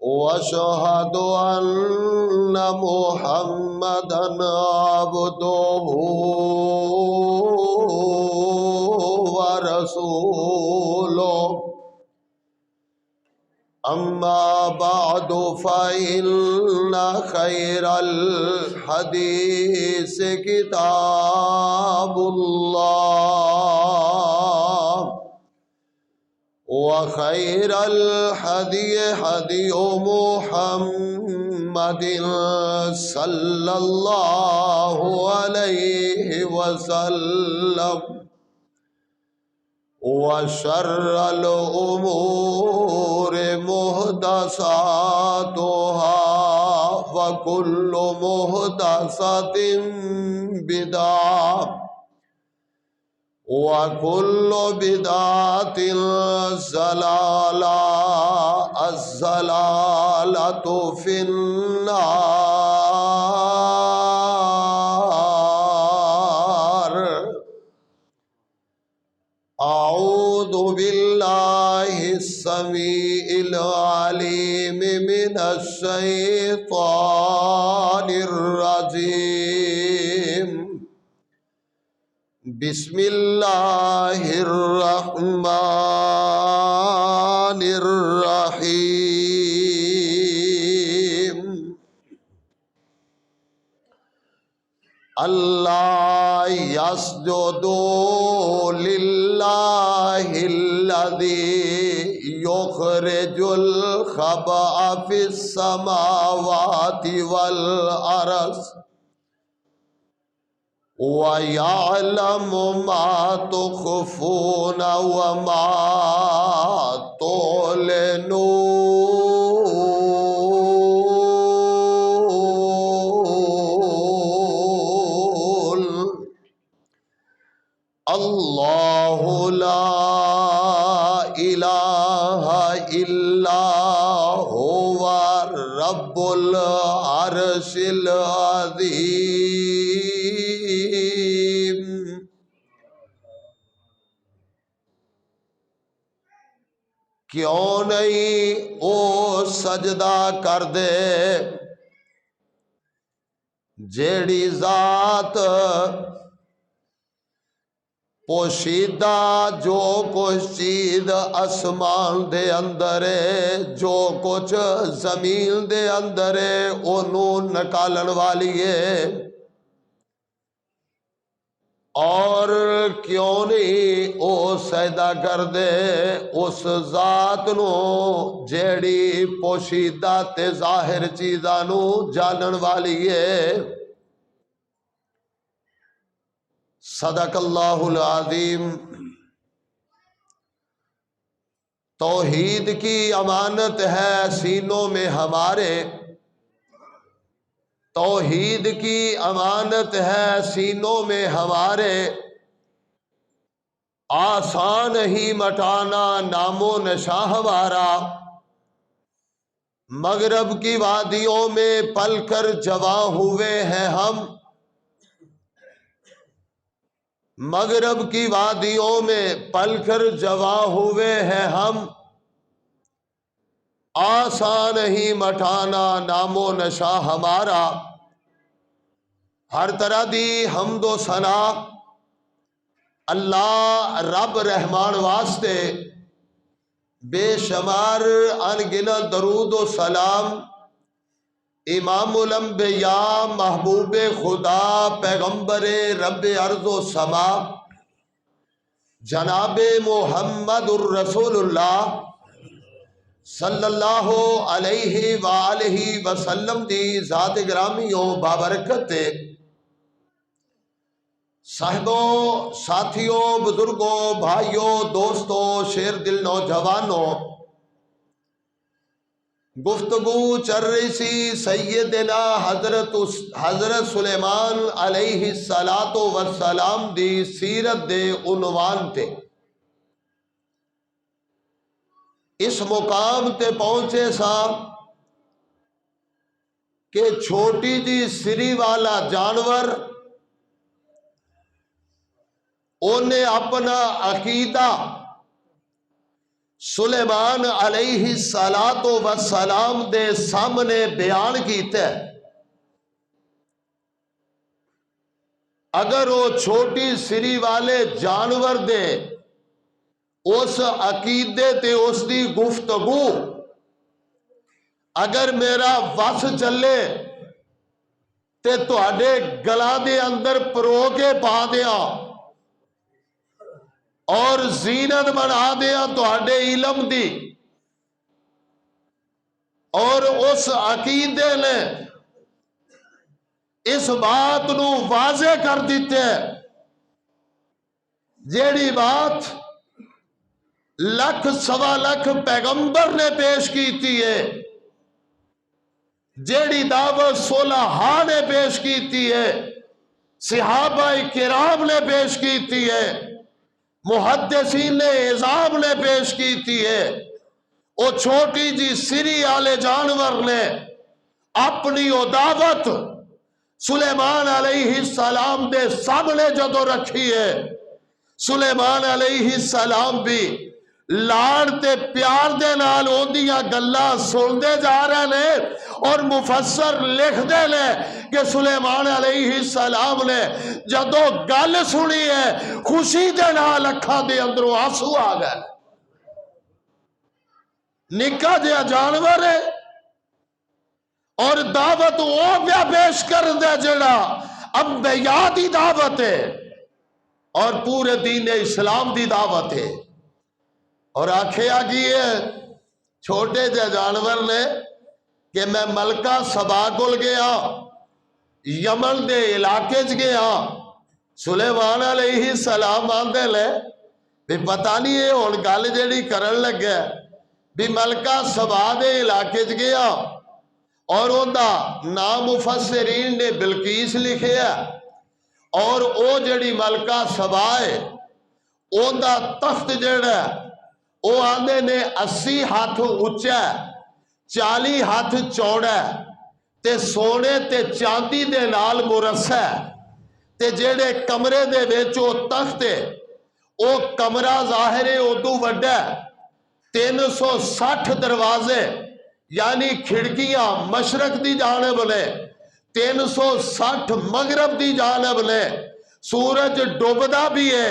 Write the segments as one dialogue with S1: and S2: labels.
S1: واشهد ان محمدا عبده ورسوله اما بعد فان خير الحديث كتاب الله وخير الهدي هدي محمد صلى الله عليه وسلم وشر الأمور محدثاتها وكل محدثة بدعة وكل بدعة ضلالة الضلالة في النار. أعوذ بالله السميع العليم من الشيطان الرجيم. بسم الله الرحمن الرحيم. اللہ يسجد للہ الذی يخرج الخبأ في السماوات والأرض وَيَعْلَمُ مَا تُخْفُونَ وَمَا تُعْلِنُونَ. اللہ لا الہ الا هو رب العرش العظیم. کیوں نہیں او سجدہ کر دے جیڑی ذات پوشیدہ جو کچھ چیز آسمان دے اندر ہے جو کچھ زمین دے اندر ہے انہوں نکالن والی ہے. اور کیوں نہیں او سجدہ کر دے اس ذات نو جیڑی پوشیدہ تے ظاہر چیزاں نو جانن والی ہے. صدق اللہ العظیم. توحید کی امانت ہے سینوں میں ہمارے، توحید کی امانت ہے سینوں میں ہمارے، آسان ہی مٹانا نام و نشاں ہمارا. مغرب کی وادیوں میں پل کر جواں ہوئے ہیں ہم، مغرب کی وادیوں میں پل کر جواں ہوئے ہیں ہم، آسان ہی مٹانا نام و نشاں ہمارا. ہر طرح دی حمد و ثنا اللہ رب رحمان واسطے، بے شمار انگنت درود و سلام امام الانبیاء محبوب خدا پیغمبر رب ارض و سما جناب محمد الرسول اللہ صلی اللہ علیہ وآلہ وسلم دی ذات گرامیوں بابرکت تے. صاحبوں، ساتھیوں، بزرگوں، بھائیوں، دوستوں، شیر دل نوجوانوں، گفتگو چل رہی سی سیدنا حضرت سلیمان علیہ السلام دی سیرت دے عنوان تے. اس مقام تے پہنچے سا کہ چھوٹی جی سری والا جانور انہیں اپنا عقیدہ سلیمان علیہ السلام دے سامنے بیان کیتا ہے اگر وہ چھوٹی سری والے جانور دے اس عقیدے تے اس دی گفتگو اگر میرا وس چلے تے تواڈے گلاں دے اندر پرو کے پا دیاں اور زینت بنا دیاں تواڈے علم دی اور اس عقیدے نے اس بات نو واضح کر دیتے جیڑی بات لکھ سوا لکھ پیغمبر نے پیش کیتی ہے جیڑی دعوت صلحاء نے پیش کیتی ہے صحابہ کرام نے پیش کیتی ہے محدثین عظام نے پیش کیتی ہے وہ چھوٹی جی سری والے جانور نے اپنی وہ دعوت سلیمان علیہ السلام دے سامنے جدو رکھی ہے سلیمان علیہ السلام بھی لاڑ تے پیار دے نال اوندیاں گلاں سندے جا رہے ہیں اور مفسر لکھ دے لے کہ سلیمان علیہ السلام نے جدو گل سنی ہے خوشی دے نال اکھاں دے اندروں آنسو آ گئے نکا جہا جانور ہے اور دعوت وہ پیا پیش کر دے جڑا انبیاء دی دعوت ہے اور پورے دین اسلام دی دعوت ہے اور آکھیا کی ہے چھوٹے جے جانور نے کہ میں ملکہ سبا کول گیا یمن دے علاقے چ گیا سلیمان علیہ السلام آندے لے بھی پتہ نہیں ہے ہن گل جیڑی کرن لگا بھی ملکہ سبا دے علاقے چ گیا اور اوندا نام مفسرین نے بلقیس لکھیا اور او جڑی ملکہ سبا ہے اوندا تخت جڑا وہ آندے نے 80 ہاتھ اچا 40 ہاتھ چوڑا تے سونے تے چاندی دے نال مرصع تے جڑے کمرے دے وچ او تخت ہے او کمرہ ظاہر ہے ادو وڈا 360 دروازے یعنی کھڑکیاں مشرق دی جانب نے 360 مغرب دی جانب نے سورج ڈوبدا بھی ہے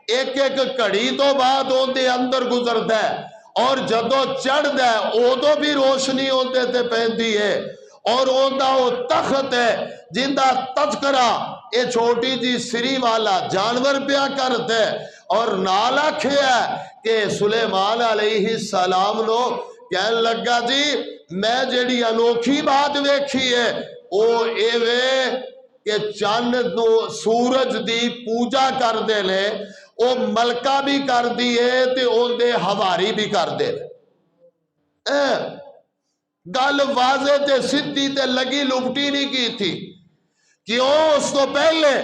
S1: ایک ایک کڑی تو بعد اوندے اندر گزردا ہے اور جدو چڑھدا ہے اودو بھی روشنی اوندے تے پیندی ہے اور اوندا وہ تخت ہے جندا تذکرہ اے چھوٹی جی سری والا جانور پیا کرتے اور نال آکھیا کہ سلیمان علیہ السلام نو کہن لگا جی میں جیڑی انوکھی بات ویکھی ہے او اے وے کہ چاند نو سورج دی پوجا کر دے لے او ملکہ بھی کر دیے تے اون دے ہواری بھی کر دے گل واضح تے سدھی تے لگی لپٹی نہیں کی تھی کیوں اس تو پہلے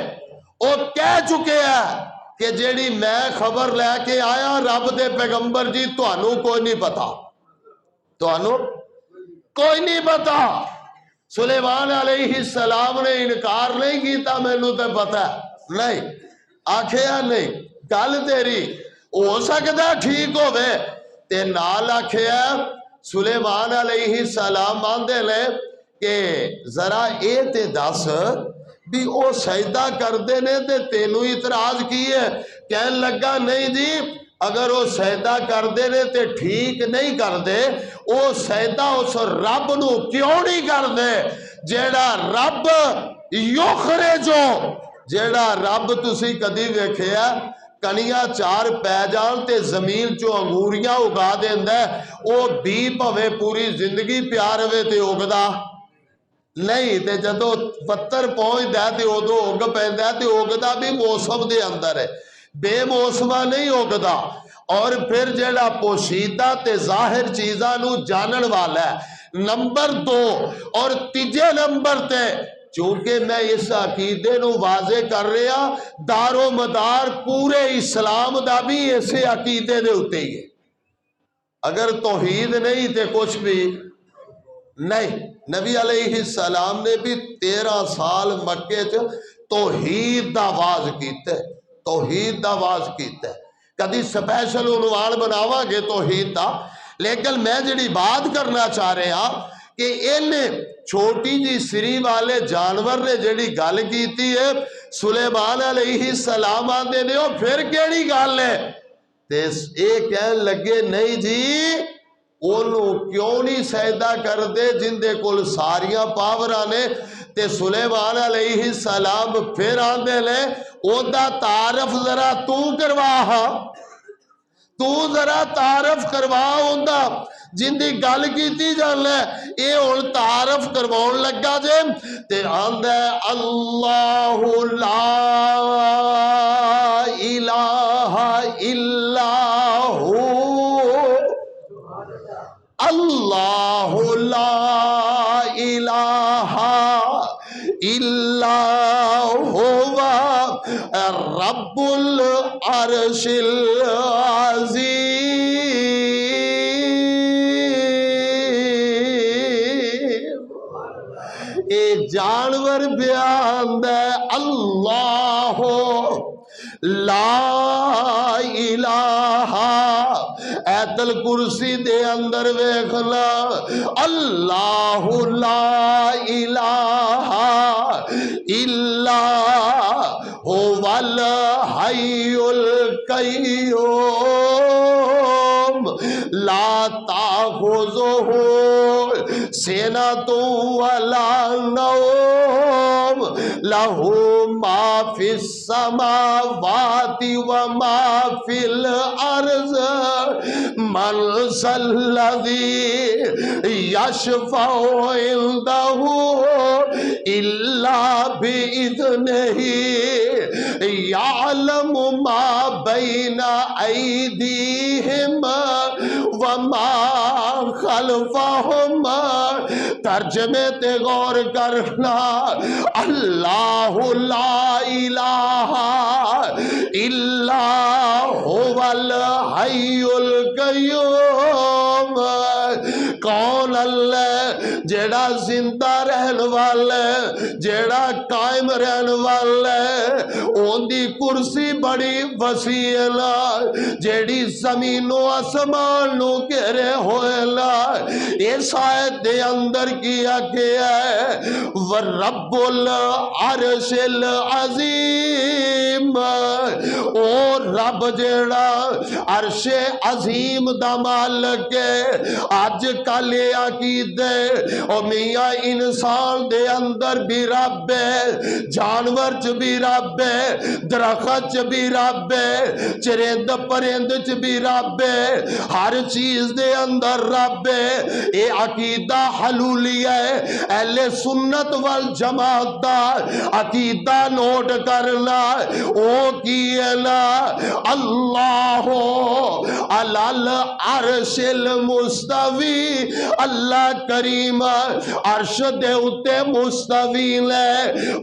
S1: او کہہ چکے ہیں کہ جیڑی میں خبر لے کے آیا رب دے پیغمبر جی توانوں کوئی نہیں پتا توانوں کوئی نہیں پتا سلیمان علیہ السلام نے انکار نہیں کیتا میں نو تے پتا نہیں آکھیا نہیں گل تیری ہو سکتا ٹھیک ہوئے تے نال آکھیا سلیمان علیہ السلام آندے لے کہ ذرا اے تے دس بھی او سجدہ کر دے نے تے تینوں اعتراض کی ہے کہن لگا نہیں جی اگر وہ سجدہ کر دے نے تے ٹھیک نہیں کر دے او سجدہ اس رب نو کیوں نہیں کر دے جیڑا رب یخرجو جیڑا رب تسی کدی ویکھیا کنیاں چار پی جان تے زمین چو انگوریاں اگا دیندا ہے او بی پوے پوری زندگی پیار ہوئے تے اگدا نہیں تے جدو پتر پہنچ دے تے ادو اگ پیندا تے اگدا بھی موسم دے اندر ہے بے موسمہ نہیں اگدا اور پھر جیڑا پوشیدہ تے ظاہر چیزاں نو جانن والا ہے نمبر 2 اور تیجے نمبر تے چونکہ میں اس عقیدے نو واضح کر رہا دار و مدار پورے اسلام دا بھی اسے عقیدے دے ہوتے ہی ہے اگر توحید نہیں تے کچھ بھی نہیں نبی علیہ السلام نے بھی 13 سال مکے چ توحید دا آواز کیتا ہے توحید دا آواز کیتا ہے کدی سپیشل عنوان بناوا گے توحید دا، لیکن میں جڑی بات کرنا چاہ رہے ہاں کہ ان چھوٹی جی سری والے جانور نے جڑی گل کیتی ہے، سلیمان علیہ السلام آندے نے او پھر کیڑی گل ہے؟ تے اے کہن لگے نہیں جی انہوں کیوں نہیں سجدہ کر دے جن دے کول ساریاں پاوراں نے؟ تے سلیمان علیہ السلام پھر آندے لے او دا تعارف ذرا تو کروا ہاں، تو ذرا تعارف کروا ہوندا جن دی گل کیتی جان لے، اے ہن تعارف کرواؤن لگا جے تے آندا ہے اللہ لا الہ الا ہو، اللہ لا الہ الا ہوا رب العرش العظیم۔ اے جانور بیان دے اللہ لا الہ، ایت الکرسی دے اندر ویکھنا اللہ لا الہ الا هو الحی القیوم لا تأخذہ سنۃ ولا نوم لہ ما فی السماوات وما فی الارض من ذا الذی یشفع عنده الا بإذنہ یعلم ما بین ایدیہم وما خلفہم۔ ترجمے تے غور کرنا، اللہ لا الہ الا هو الحی القیوم، کون اللہ جیڑا زندہ رہن والا ہے، جیڑا قائم رہن والا ہے، اون دی کرسی بڑی وسیع ہے، جیڑی زمین و آسمان نو گھیرے ہوئے لا، اس آیت دے اندر کیا گیا ہے وَرَبُّ الْعَرْشِ الْعَظِيمِ، او رب جیڑا عرش عظیم دا مالک ہے۔ آج کل یہ عقید ہے او میاں انسان دے اندر بھی رب ہے، جانور چ بھی رب ہے، درخت چ بھی رب ہے، چرند پرند چ بھی رب ہے، ہر چیز دے اندر رب ہے۔ اے عقیدہ حلولیہ ہے، اہل سنت والجماعت دا عقیدہ نوٹ کرنا، او کی ہے نا اللہ علی العرش المستوی، اللہ کریم عرش دے اتے مستوی لے،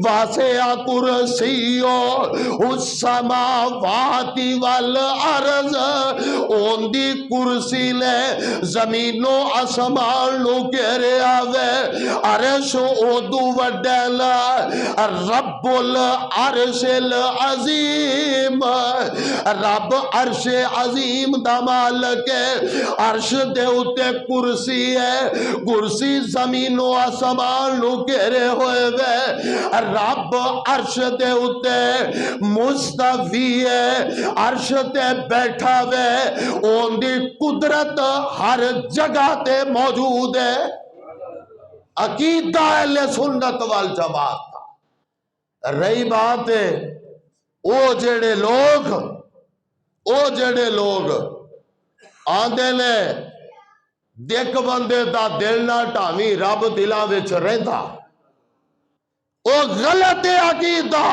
S1: واسع کرسیو السماوات والارض، اون دی کرسی لے زمین و آسمان نو گھیرے آوے، عرش اودو وڈیلا رب العرش العظیم، رب عرش عظیم دا مالک ہے، عرش دے اتے کرسی ہے، کرسی زمین و آسمان نو گھیرے ہوئے وے، رب عرش دے اتے مستوی ہے، عرش تے بیٹھا وے، اون دی قدرت ہر جگہ تے موجود ہے۔ عقیدہ اہل سنت والجماعت کا۔ رہی بات ہے او جڑے لوگ آندے نے دیکھ بندے دا دل نہ ٹھاویں رب دلاں وچ رہندا، او غلط عقیدہ۔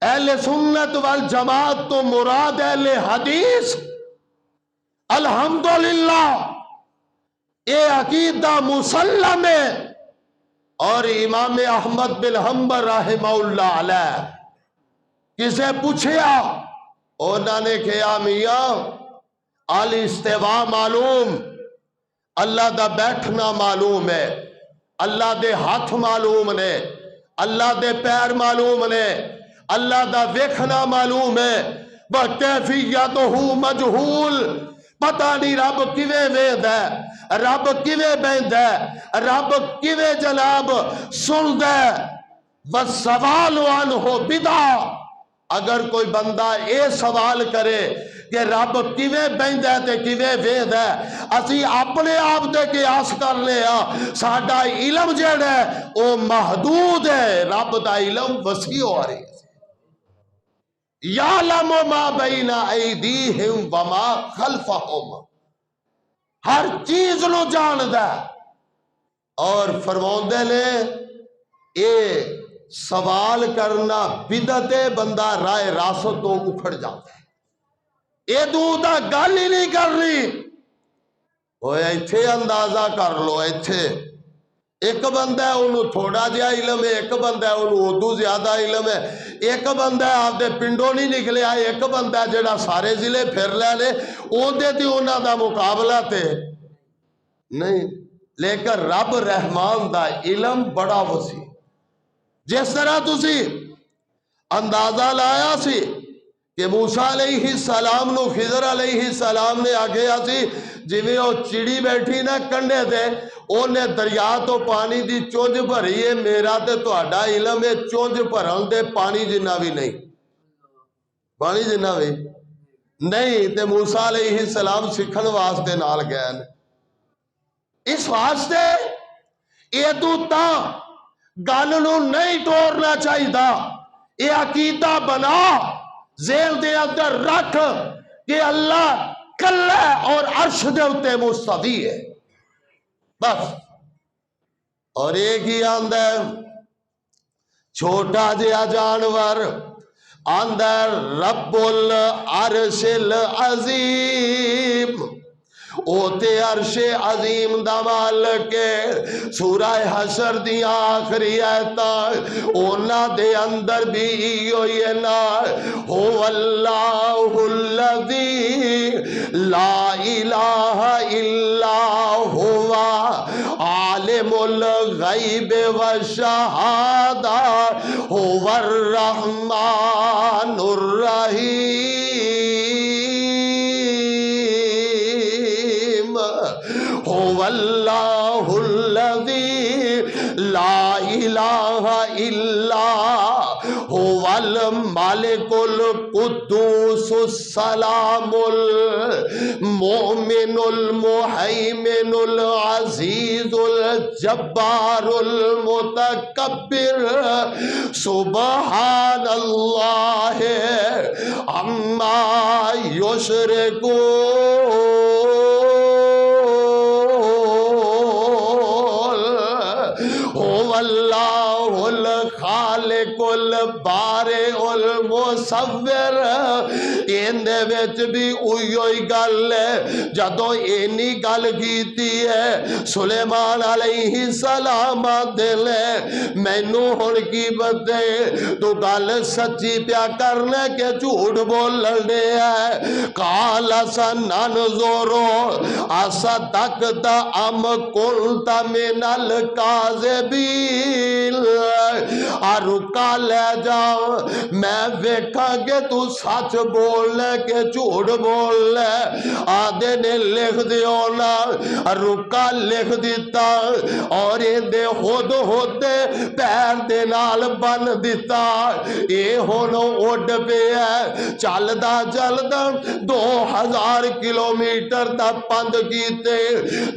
S1: اہل سنت والجماعت تو مراد اہل حدیث، الحمدللہ اے عقیدہ مسلم ہے، اور امام احمد بن حنبل رحمہ اللہ علیہ کسے پوچھیا، انہوں نے کہا میاں الاستواء معلوم، اللہ دا بیٹھنا معلوم ہے، اللہ دے ہاتھ معلوم نے، اللہ دے پیر معلوم نے، اللہ دا ویکھنا معلوم ہے، کیفیتہ مجہول، پتہ نہیں رب کیویں ویند ہے، رب کیویں بیند ہے، رب کیویں جناب سند ہے۔ والسوال عنہ بدعہ، اگر کوئی بندہ اے سوال کرے کہ رب کیویں بیند ہے تے کیویں ویند ہے، اسی اپنے آپ دے قیاس کرنے ہاں، ساڈا علم جڑا ہے او محدود ہے، رب دا علم وسیع ہو رہی ہے۔ یعلم ما بین ایدیہم وما خلفہم، ہر چیز نو جاندا ہے۔ اور فرماؤندے نے اے سوال کرنا بدعت ہے، بندہ رائے راست تو اکھڑ جاتا ہے، اے دا گل ہی نہیں کرنی۔ اوے ایتھے اندازہ کر لو، ایتھے ایک بندہ ہے انہوں تھوڑا جہا علم ہے، ایک بندہ ہے انہوں ادو زیادہ علم ہے، ایک بندہ ہے آپ دے پنڈوں نہیں نکلے آئے، ایک بندہ ہے جڑا سارے ضلع پھر لینے، اوندے تے انہاں دا مقابلہ تے نہیں۔ لیکن رب رحمان دا علم بڑا وسیع، جس طرح تسی اندازہ لایا سی کہ موسیٰ علیہ السلام نو خضر علیہ السلام نے آگیا سی جویں او چڑی بیٹھی نا کنڈے دے، اونے دریا تو پانی دی چونج بھری ہے، میرا تے تہاڈا علم ہے چونج بھرن دے پانی جنہ بھی نہیں، پانی جنہ بھی نہیں، تے موسیٰ علیہ السلام سکھن واسطے نال گئے۔ اس واسطے اے تو تا گل نو نہیں ٹورنا چاہیے، اے عقیدہ بنا ذہن دے اندر رکھ کہ اللہ کلہ اور عرش دے اتے مستوی ہے، بس۔ اور ایک ہی آندہ چھوٹا جہا جانور اندر رب العرش العظیم، اوتے عرش عظیم دا مالک ہے۔ سورہ حشر دی آخری آیتاں اونا دے اندر بھی ہوئی ہے نا، هو اللہ الذی لا الہ الا ہوا عالم الغیب والشہادہ هو الرحمن الرحیم، هو اللہ الذی لا الہ الا هو الملک القدوس السلام المؤمن المہیمن العزیز الجبار المتکبر، سبحان اللہ عما یشرکون، هو اللہ الخالق البارئ المصور۔ اندے وچ بھی اوہی گل ہے، جدوں اینی گل کیتی ہے سلیمان علیہ السلام دل مینوں ہن کی بدے تو گل سچی پیا کرنے کے جھوٹ بولن دے ہے۔ قال سننظر اصدقت ام كنت من الكاذبین، رکا لے جاؤ میں ویکھاں کہ تو سچ بولنے کے جھوٹ بولنے۔ آدھے نے لکھ دیو نا، رکا لکھ دیتا اور اندے خود ہوتے پیر دے نال بن دیتا، اے ہونو اڈ پہ ہے چلدا چلدا 2000 کلومیٹر دا پند کیتے،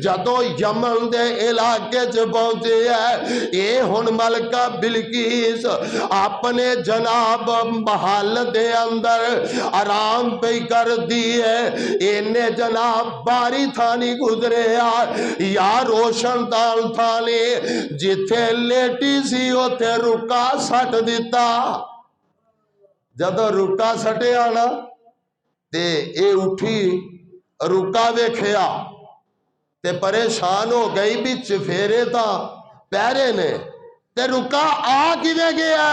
S1: جدو یمن دے علاقے چ پہنچے ہے، اے ہن ملکہ بلقیس اپنے جناب محل دے اندر آرام پہ کر دیئے، انہیں جناب باری تھانی گزرے یا روشن تال تھانی، جتھے لیٹی سی ہوتے رکا سٹ دیتا۔ جدو رکا سٹے آنا تے اے اٹھی رکا ویکھیا تے پریشان ہو گئی بھی چفیرے تا پیرے نے تے رکا آ کیویں گیا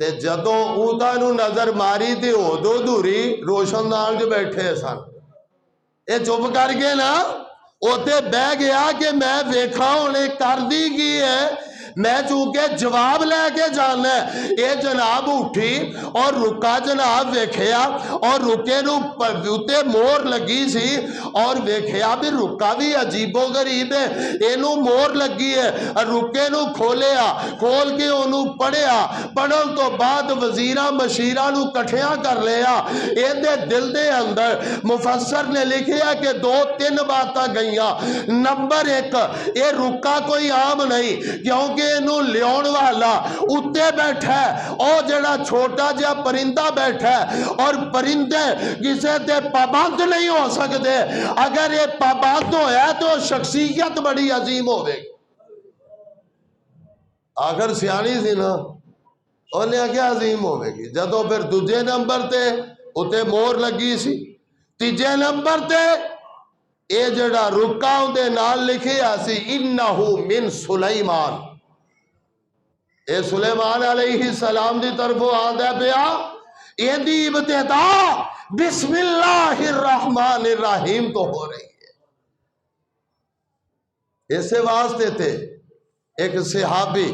S1: تے جدوں اودا نو نظر ماری تے ادو دوری روشن دان جو بیٹھے سن، اے چپ کر کے نا اوتے بہ گیا کہ میں ویکھا انہیں کر دی کی ہے، میں چونکہ جواب لے کے جانا ہے۔ اے جناب اٹھی اور رکا جناب ویکھیا اور رکے نو پوتے مور لگی سی اور ویکھیا بھی رکا بھی عجیب و غریب ہے، اینو مور لگی ہے، رکے نو کھولیا، کھول کے انہوں پڑھیا، پڑھن تو بعد وزیرہ مشیرہ نو کٹھیاں کر لیا۔ اے دے دل دے اندر مفسر نے لکھیا کہ 2-3 باتاں گئیاں۔ نمبر 1، اے رکا کوئی عام نہیں، کیونکہ انہوں لیون والا اتے بیٹھا ہے، اور جڑا چھوٹا جا پرندہ بیٹھا ہے، اور پرندے کسے تے پابند نہیں ہو سکتے۔ اگر یہ پابند ہویا تو شخصیت بڑی عظیم ہوئے گی۔ آخر سیانی سی نا، انہیں کیا عظیم ہوئے گی۔ جدو پھر دوجے نمبر تے اتے مور لگی سی، تیجے نمبر تے اے جڑا رکاؤں دے نال لکھے آسی انہو من سلیمان، اے سلیمان علیہ السلام دی طرف آندہ پیا، یہ دی ابتدا بسم اللہ الرحمن الرحیم تو ہو رہی ہے۔ اسے واسطے تھے ایک صحابی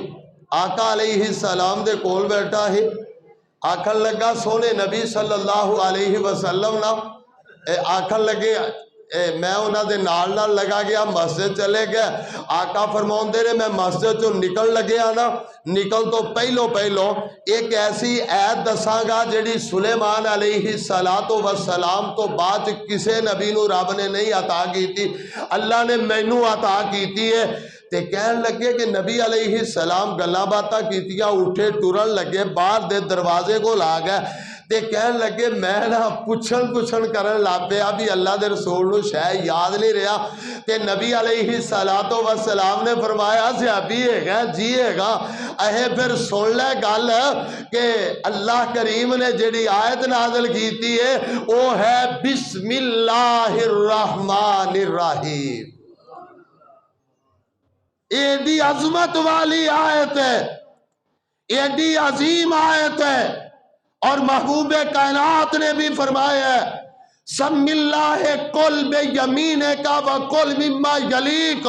S1: آقا علیہ السلام دے کول بیٹھا ہے، آکھن لگا سونے نبی صلی اللہ علیہ وسلم نا، آکھن لگے میں انہاں دے نال لگا گیا، مسجد چلے گئے، آقا فرماؤں دے رہے میں مسجد جو نکل لگے آنا، نکل تو پہلو ایک ایسی عید دساں گا جڑی سلیمان علیہ السلام تو بعد کسے نبی نو رب نے نہیں عطا کی تھی، اللہ نے مینوں عطا کی تھی ہے۔ تے کہن لگے کہ نبی علیہ السلام گلا باتا کیتیا، اٹھے ٹورن لگے، باہر دے دروازے کو لا گئے، تے کہن لگے میں نا پچھن کرن لاپے ابھی اللہ دے رسول نو شاید یاد نہیں رہا۔ تے نبی علیہ السلام نے فرمایا صحابی ہے گا جی ہے گا، پھر سن لے گل کہ اللہ کریم نے جڑی آیت نازل کیتی ہے وہ ہے بسم اللہ الرحمن الرحیم۔ ایڈی عظمت والی آیت ہے، ایڈی عظیم آیت ہے، اور محبوب کائنات نے بھی فرمایا ہے سم اللہ کل بے یمین کا و کل مما یلیق،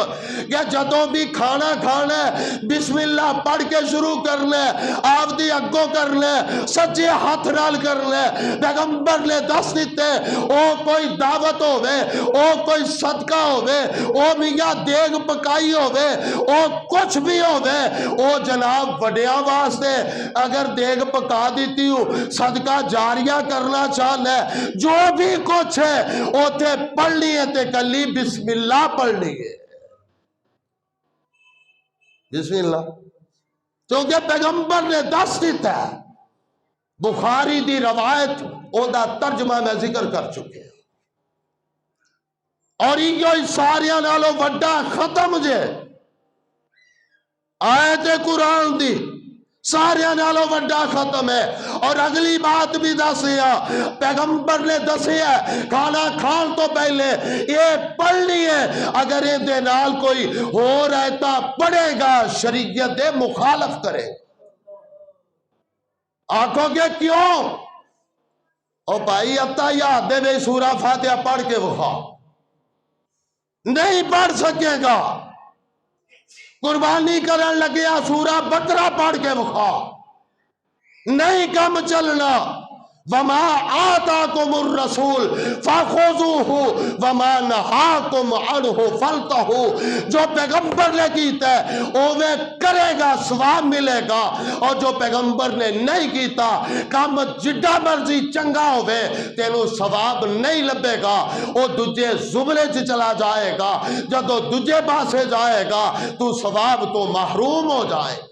S1: کہ جدوں بھی کھانا کھانا ہے بسم اللہ پڑھ کے شروع کرنا ہے، آپ دی اگوں کرنا ہے، سجے ہاتھ نال کرنا ہے۔ پیغمبر نے دس دیتے او کوئی دعوت ہوئے، او کوئی صدقہ ہوئے، او میاں دیگ پکائی ہوئے، او کچھ بھی ہوئے، او جناب وڈیاں واسطے اگر دیگ پکا دیتی ہو صدقہ جاریہ کرنا چاہنا ہے، جو بھی کچھ ہے اوتے پڑھ لیے تے کلی بسم اللہ پڑھ لیے، بسم اللہ، کیونکہ پیغمبر نے دس دیتا ہے۔ بخاری دی روایت او دا ترجمہ میں ذکر کر چکے ہیں، اور یہ ساریاں نالو وڈا ختم جے آیت قرآن دی سارے نالو وڈا ختم ہے۔ اور اگلی بات بھی دسیا، پیغمبر نے دسیا کھانا کھان تو پہلے یہ پڑھنی ہے، اگر یہ دے نال کوئی ہو رہتا پڑھے گا شریعت دے مخالف کرے۔ آنکھوں کے کیوں؟ او بھائی اتحیات دے بے سورہ فاتحہ پڑھ کے وخا، نہیں پڑھ سکے گا۔ قربانی کرن لگیا سورہ بقرہ پڑھ کے وخا، نہیں کم چلنا۔ وما آتاکم الرسول فخذوہ وما نہاکم عنہ فانتہوا، جو پیغمبر نے کیتا ہے وہ کرے گا ثواب ملے گا، اور جو پیغمبر نے نہیں کیتا کام جڈا مرضی چنگا ہوئے تینوں ثواب نہیں لبے گا، وہ دجے زمرے چ چلا جائے گا، جدو دجے پاسے جائے گا تو ثواب تو محروم ہو جائے گا۔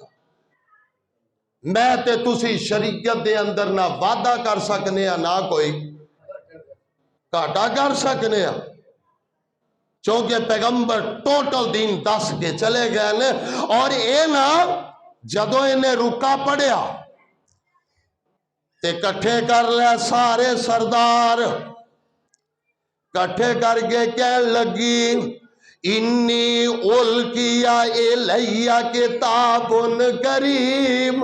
S1: میں تے تسی شریعت دے اندر نہ وعدہ کر سکنے ہیں نہ کوئی گھاٹا کر سکنے ہیں، چونکہ پیغمبر ٹوٹل دین دس کے چلے گئے نے۔ اور اے نا جدو انہیں رکا پڑیا تے کٹھے کر لے سارے سردار، کٹھے کر کے کہنے لگی انی القی الیہ کتاب کریم،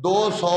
S1: 200,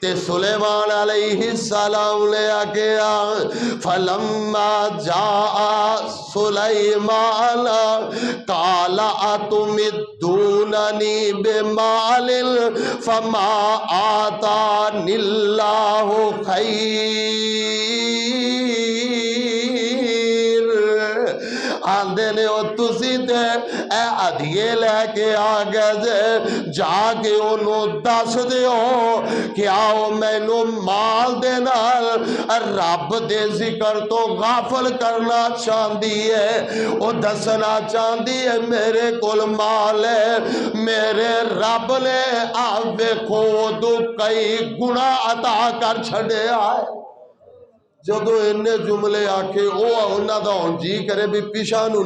S1: تے سلیمان علیہ السلام لے آگیا فلما جاء سلیمان قال اتمدوننی بمال فما آتانی اللہ خیر آندے نے او تسی تے اے ادھیے لے کے آگے جے جا کے انہوں دس دیو کیا او مینو مال دینا رب دے ذکر تو غافل کرنا چاندی ہے او دسنا چاندی ہے میرے کل مال ہے میرے رب نے آوے خود کئی گناہ عطا کر چھڑے آئے جدو انہیں جملے آکے او انہاں دا ہن جی کرے بھی پیشاں نوں